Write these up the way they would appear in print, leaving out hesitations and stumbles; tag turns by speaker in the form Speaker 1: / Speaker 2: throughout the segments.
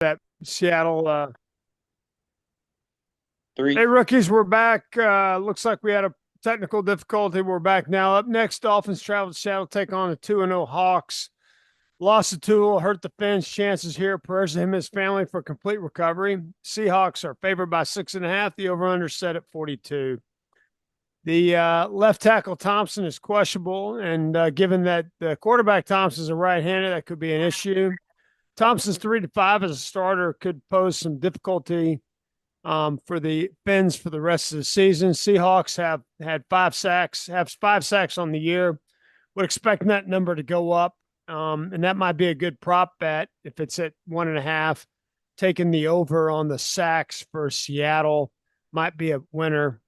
Speaker 1: that Seattle.
Speaker 2: Three.
Speaker 1: Hey, rookies, we're back. Looks like we had a technical difficulty. We're back now. Up next, Dolphins travel to Seattle, take on the 2-0 Hawks. Loss of Tua hurt the Fins' chances here. Prayers to him and his family for complete recovery. Seahawks are favored by 6.5. The over/under set at 42. The left tackle Thompson is questionable, and given that the quarterback Thompson is a right-handed, that could be an issue. Thompson's 3-5 as a starter could pose some difficulty for the Fins for the rest of the season. Seahawks have had 5 sacks on the year. Would expect that number to go up, and that might be a good prop bet if it's at 1.5. Taking the over on the sacks for Seattle might be a winner.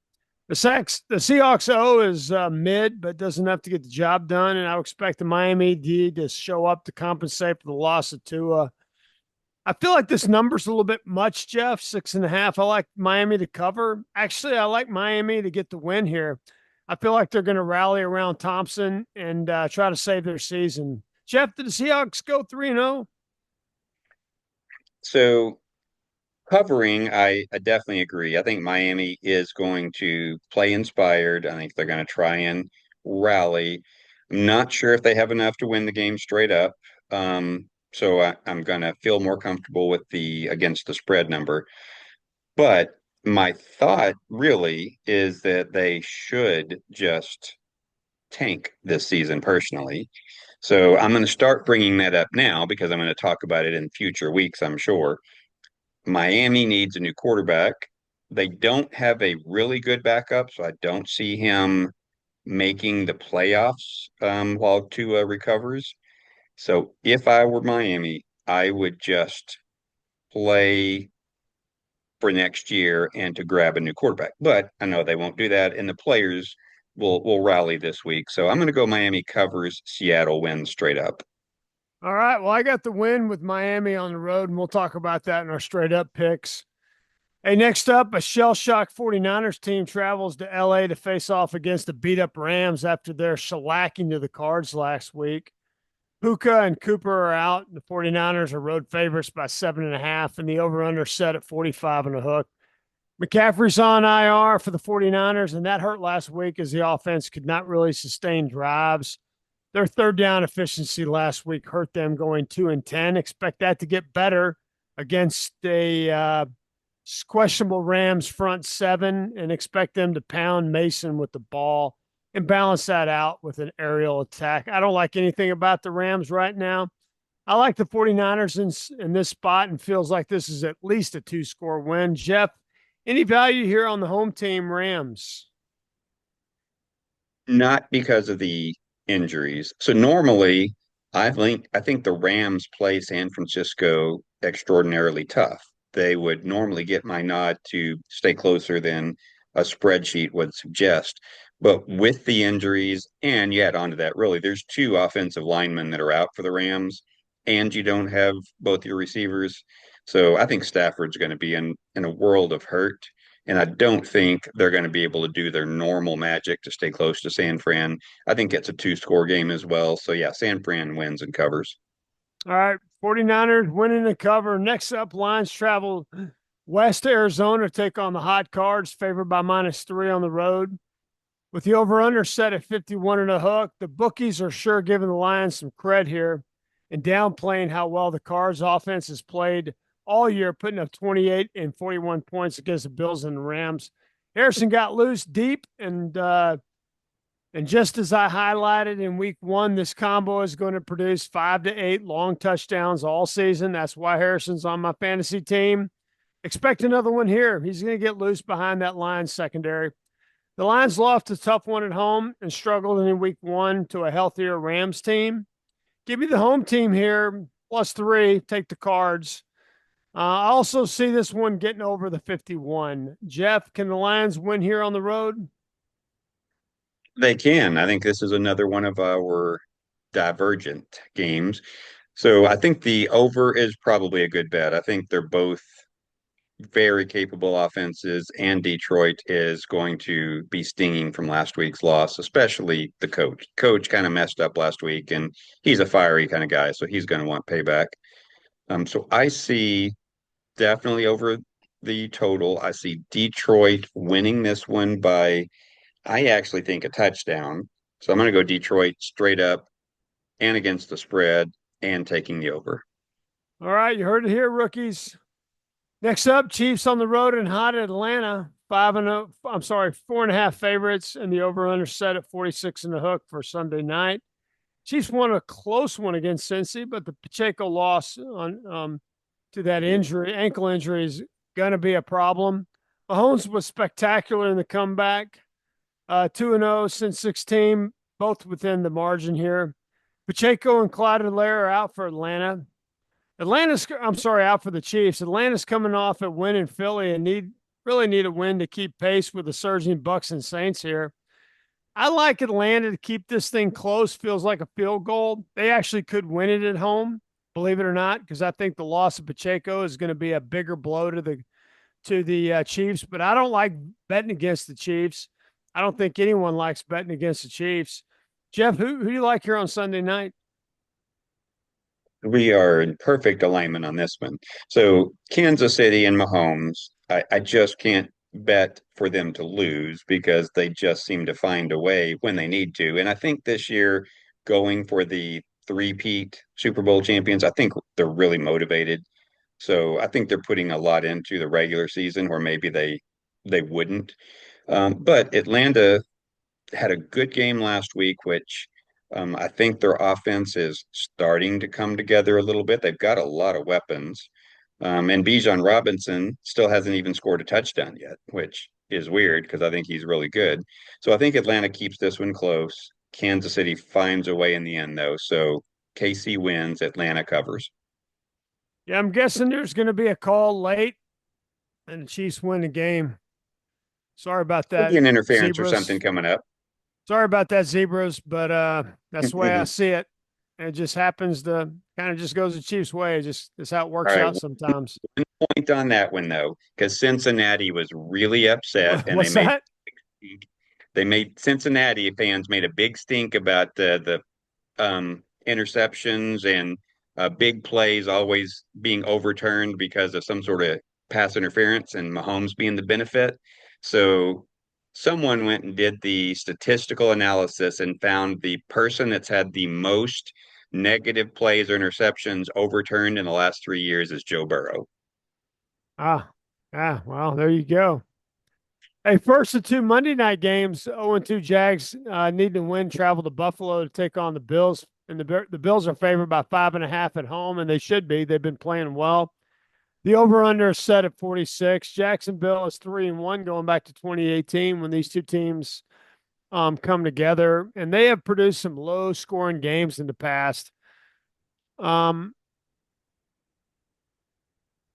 Speaker 1: The Seahawks O is mid, but does enough to get the job done, and I would expect the Miami D to show up to compensate for the loss of Tua. I feel like this number's a little bit much, Jeff. 6.5. I like Miami to cover. Actually, I like Miami to get the win here. I feel like they're going to rally around Thompson and try to save their season. Jeff, did the Seahawks go 3-0?
Speaker 2: So covering, I definitely agree. I think Miami is going to play inspired. I think they're going to try and rally. I'm not sure if they have enough to win the game straight up. I'm going to feel more comfortable with the against the spread number. But my thought really is that they should just tank this season personally. So I'm going to start bringing that up now because I'm going to talk about it in future weeks, I'm sure. Miami needs a new quarterback. They don't have a really good backup, so I don't see him making the playoffs while Tua recovers. So if I were Miami, I would just play for next year and to grab a new quarterback. But I know they won't do that, and the players will rally this week. So I'm going to go Miami covers, Seattle wins straight up.
Speaker 1: All right. Well, I got the win with Miami on the road, and we'll talk about that in our straight up picks. Hey, next up, a shell shock 49ers team travels to LA to face off against the beat up Rams after their shellacking to the Cards last week. Puka and Cooper are out. The 49ers are road favorites by 7.5, and the over under set at 45 and a hook. McCaffrey's on IR for the 49ers, and that hurt last week as the offense could not really sustain drives. Their third down efficiency last week hurt them going 2-10. Expect that to get better against a questionable Rams front seven and expect them to pound Mason with the ball and balance that out with an aerial attack. I don't like anything about the Rams right now. I like the 49ers in this spot and feels like this is at least a 2-score win. Jeff, any value here on the home team Rams?
Speaker 2: Not because of the injuries. So normally, I think the Rams play San Francisco extraordinarily tough. They would normally get my nod to stay closer than a spreadsheet would suggest. But with the injuries, and yet onto that, really, there's two offensive linemen that are out for the Rams, and you don't have both your receivers. So I think Stafford's going to be in a world of hurt. And I don't think they're going to be able to do their normal magic to stay close to San Fran. I think it's a two-score game as well. So yeah, San Fran wins and covers.
Speaker 1: All right, 49ers winning the cover. Next up, Lions travel west to Arizona to take on the Hot Cards, favored by -3 on the road. With the over-under set at 51 and a hook, the bookies are sure giving the Lions some cred here and downplaying how well the Cards offense has played all year, putting up 28 and 41 points against the Bills and the Rams. Harrison got loose deep, and just as I highlighted in week one, this combo is going to produce 5 to 8 long touchdowns all season. That's why Harrison's on my fantasy team. Expect another one here. He's going to get loose behind that Lions secondary. The Lions lost a tough one at home and struggled in week one to a healthier Rams team. Give me the home team here, +3. Take the Cards. I also see this one getting over the 51. Jeff, can the Lions win here on the road?
Speaker 2: They can. I think this is another one of our divergent games. So I think the over is probably a good bet. I think they're both very capable offenses, and Detroit is going to be stinging from last week's loss, especially the coach. Coach kind of messed up last week, and he's a fiery kind of guy, so he's going to want payback. So I see definitely over the total. I see Detroit winning this one by, I actually think, a touchdown. So I'm going to go Detroit straight up and against the spread and taking the over.
Speaker 1: All right, you heard it here, rookies. Next up, Chiefs on the road in hot Atlanta. 5-0. I'm sorry, 4.5 favorites, and the over/under set at 46 and the hook for Sunday night. Chiefs won a close one against Cincy, but the Pacheco loss on to that injury, ankle injury, is going to be a problem. Mahomes was spectacular in the comeback. 2-0 since 16, both within the margin here. Pacheco and Clyde Edelaire are out for Atlanta. Out for the Chiefs. Atlanta's coming off a win in Philly and really need a win to keep pace with the surging Bucks and Saints here. I like Atlanta to keep this thing close. Feels like a field goal. They actually could win it at home, believe it or not, because I think the loss of Pacheco is going to be a bigger blow to the Chiefs. But I don't like betting against the Chiefs. I don't think anyone likes betting against the Chiefs. Jeff, who do you like here on Sunday night?
Speaker 2: We are in perfect alignment on this one. So Kansas City and Mahomes, I just can't bet for them to lose because they just seem to find a way when they need to. And I think this year, going for the three-peat Super Bowl champions, I think they're really motivated. So I think they're putting a lot into the regular season where maybe they wouldn't. But Atlanta had a good game last week, which I think their offense is starting to come together a little bit. They've got a lot of weapons. And Bijan Robinson still hasn't even scored a touchdown yet, which is weird because I think he's really good. So I think Atlanta keeps this one close. Kansas City finds a way in the end, though. So KC wins, Atlanta covers.
Speaker 1: Yeah, I'm guessing there's going to be a call late and the Chiefs win the game. Sorry about
Speaker 2: Could
Speaker 1: that,
Speaker 2: be an interference or something
Speaker 1: Zebras.
Speaker 2: coming up.
Speaker 1: Sorry about that, Zebras, but that's the way I see it. And it just happens to kind of just goes the Chiefs' way. Just that's how it
Speaker 2: All
Speaker 1: works
Speaker 2: right,
Speaker 1: out sometimes.
Speaker 2: point on that one though, because Cincinnati was really upset and
Speaker 1: What's that?
Speaker 2: they made Cincinnati fans made a big stink about the interceptions and big plays always being overturned because of some sort of pass interference and Mahomes being the benefit. So someone went and did the statistical analysis and found the person that's had the most negative plays or interceptions overturned in the last 3 years is Joe Burrow.
Speaker 1: Well, there you go. Hey, first of two Monday night games, 0-2 Jags need to win, travel to Buffalo to take on the Bills. And the Bills are favored by 5.5 at home, and they should be. They've been playing well. The over/under is set at 46. Jacksonville is 3-1 going back to 2018 when these two teams come together, and they have produced some low-scoring games in the past.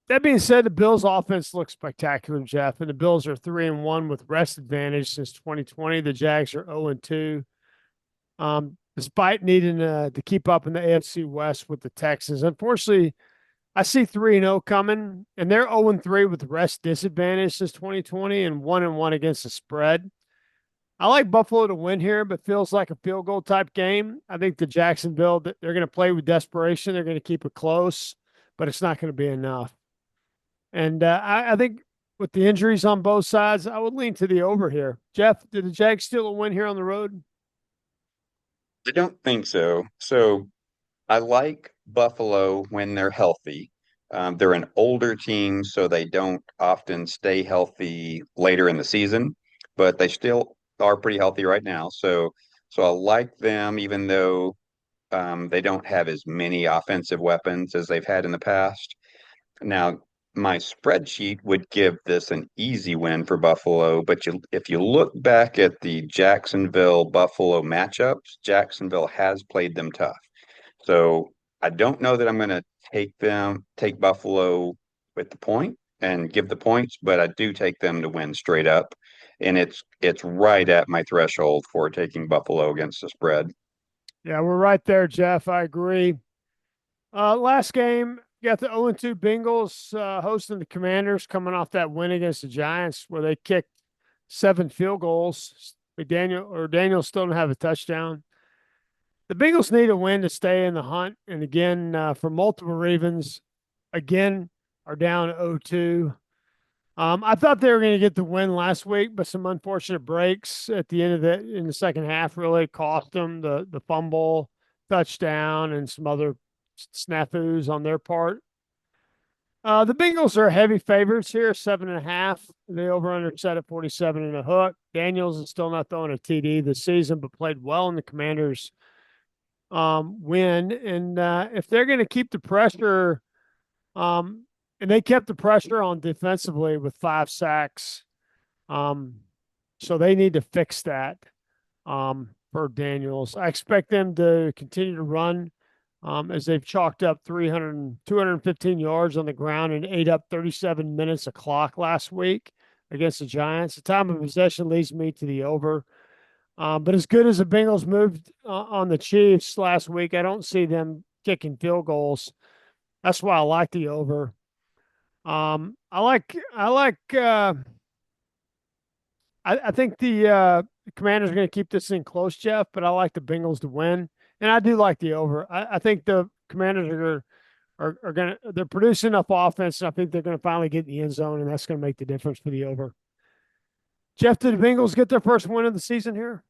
Speaker 1: That being said, the Bills' offense looks spectacular, Jeff, and the Bills are 3-1 with rest advantage since 2020. The Jags are 0-2, despite needing to keep up in the AFC West with the Texans. Unfortunately, I see 3-0 coming, and they're 0-3 with rest disadvantage since 2020 and 1-1 against the spread. I like Buffalo to win here, but feels like a field goal type game. I think the Jacksonville, they're going to play with desperation. They're going to keep it close, but it's not going to be enough. And I think with the injuries on both sides, I would lean to the over here. Jeff, did the Jags steal a win here on the road?
Speaker 2: I don't think so. So I like Buffalo when they're healthy. They're an older team, so they don't often stay healthy later in the season, but they still are pretty healthy right now. So I like them, even though they don't have as many offensive weapons as they've had in the past. Now, my spreadsheet would give this an easy win for Buffalo, but if you look back at the Jacksonville Buffalo matchups, Jacksonville has played them tough. So I don't know that I'm going to take Buffalo with the point and give the points, but I do take them to win straight up. And it's right at my threshold for taking Buffalo against the spread.
Speaker 1: Yeah, we're right there, Jeff. I agree. Last game, you got the 0-2 Bengals hosting the Commanders coming off that win against the Giants where they kicked 7 field goals. Daniel still don't have a touchdown. The Bengals need a win to stay in the hunt. And again, for multiple reasons, again, are down 0-2. I thought they were going to get the win last week, but some unfortunate breaks at the end of the second half really cost them the fumble, touchdown, and some other snafus on their part. The Bengals are heavy favorites here, 7.5. The over/under set at 47 and a hook. Daniels is still not throwing a TD this season, but played well in the Commanders' win. And if they're going to keep the pressure, and they kept the pressure on defensively with 5 sacks, so they need to fix that for Daniels. I expect them to continue to run as they've chalked up 215 yards on the ground and ate up 37 minutes of clock last week against the Giants. The time of possession leads me to the over. But as good as the Bengals moved on the Chiefs last week, I don't see them kicking field goals. That's why I like the over. I think the Commanders are going to keep this thing close, Jeff, but I like the Bengals to win. And I do like the over. I think the Commanders are going to they're producing enough offense, and I think they're going to finally get in the end zone, and that's going to make the difference for the over. Jeff, did the Bengals get their first win of the season here?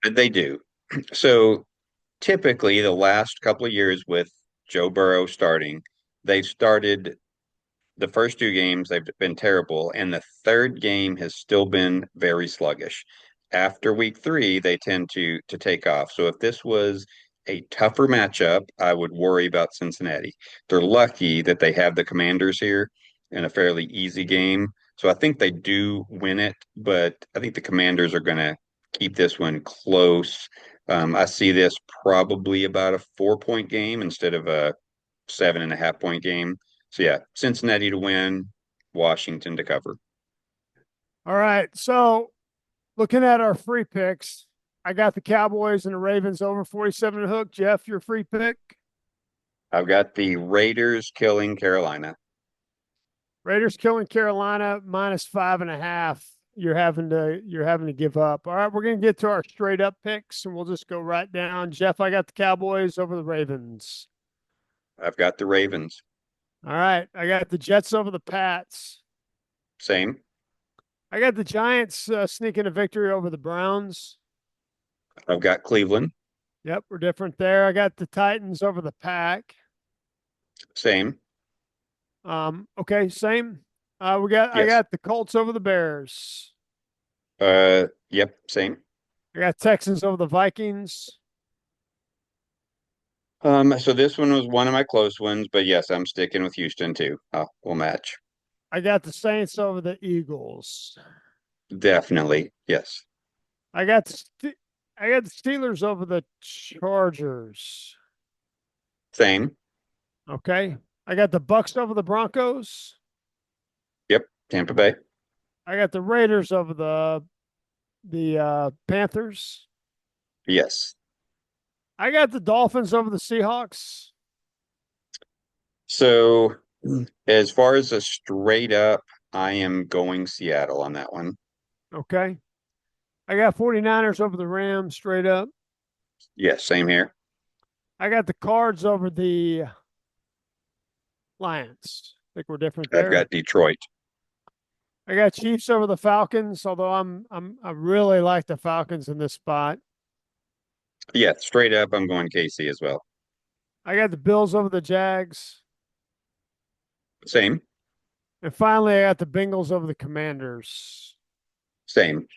Speaker 2: They do. So typically, the last couple of years with Joe Burrow starting, they've started the first 2 games, they've been terrible, and the third game has still been very sluggish. After week 3, they tend to take off. So if this was a tougher matchup, I would worry about Cincinnati. They're lucky that they have the Commanders here in a fairly easy game. So I think they do win it, but I think the Commanders are going to keep this one close. I see this probably about a 4-point game instead of a 7.5-point game. So yeah, Cincinnati to win, Washington to cover.
Speaker 1: All right. So looking at our free picks, I got the Cowboys and the Ravens over 47 hook. Jeff, your free pick?
Speaker 2: I've got the Raiders killing Carolina.
Speaker 1: Raiders killing Carolina minus 5.5. You're having to give up. All right, we're gonna get to our straight up picks, and we'll just go right down. Jeff, I got the Cowboys over the Ravens.
Speaker 2: I've got the Ravens.
Speaker 1: All right, I got the Jets over the Pats.
Speaker 2: Same.
Speaker 1: I got the Giants sneaking a victory over the Browns.
Speaker 2: I've got Cleveland.
Speaker 1: Yep, we're different there. I got the Titans over the Pack.
Speaker 2: Same.
Speaker 1: Okay, same. I
Speaker 2: Yes.
Speaker 1: got the Colts over the Bears.
Speaker 2: Yep, same.
Speaker 1: I got Texans over the Vikings.
Speaker 2: So this one was one of my close ones, but yes, I'm sticking with Houston too. We'll match.
Speaker 1: I got the Saints over the Eagles.
Speaker 2: Definitely. Yes.
Speaker 1: I got I got the Steelers over the Chargers.
Speaker 2: Same.
Speaker 1: Okay. I got the Bucks over the Broncos.
Speaker 2: Yep. Tampa Bay.
Speaker 1: I got the Raiders over the Panthers.
Speaker 2: Yes.
Speaker 1: I got the Dolphins over the Seahawks.
Speaker 2: So as far as a straight up, I am going Seattle on that one.
Speaker 1: Okay. I got 49ers over the Rams straight up.
Speaker 2: Yes, same here.
Speaker 1: I got the Cards over the Lions. I think we're different
Speaker 2: I've
Speaker 1: there.
Speaker 2: got Detroit.
Speaker 1: I got Chiefs over the Falcons, although I really like the Falcons in this spot.
Speaker 2: Yeah, straight up, I'm going KC as well.
Speaker 1: I got the Bills over the Jags.
Speaker 2: Same,
Speaker 1: And finally, I got the Bengals over the Commanders.
Speaker 2: same.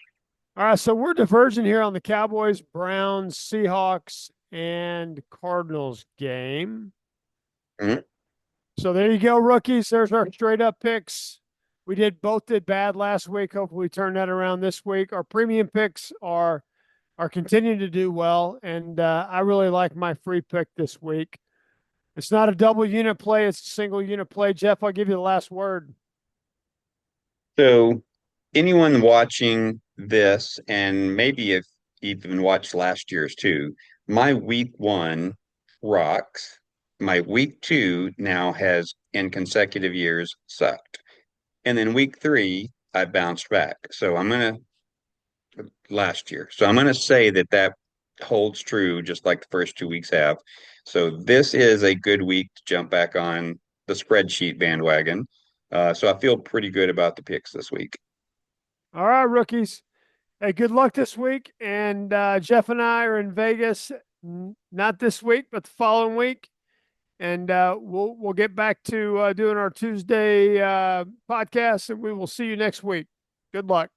Speaker 1: All right, so we're diverging here on the Cowboys, Browns, Seahawks, and Cardinals game.
Speaker 2: Mhm.
Speaker 1: So there you go, rookies. There's our straight up picks. We both did bad last week. Hopefully, we turn that around this week. Our premium picks are continuing to do well, and I really like my free pick this week. It's not a double unit play; it's a single unit play. Jeff, I'll give you the last word.
Speaker 2: So, anyone watching this, and maybe if even watched last year's too, my week 1 rocks. My week 2 now has, in consecutive years, sucked. And then week 3, I bounced back. So last year. So I'm going to say that that holds true, just like the first 2 weeks have. So this is a good week to jump back on. the spreadsheet bandwagon. So I feel pretty good about the picks this week.
Speaker 1: All right, rookies. Hey, good luck this week. And Jeff and I are in Vegas, not this week, but the following week. And we'll get back to doing our Tuesday podcast, and we will see you next week. Good luck.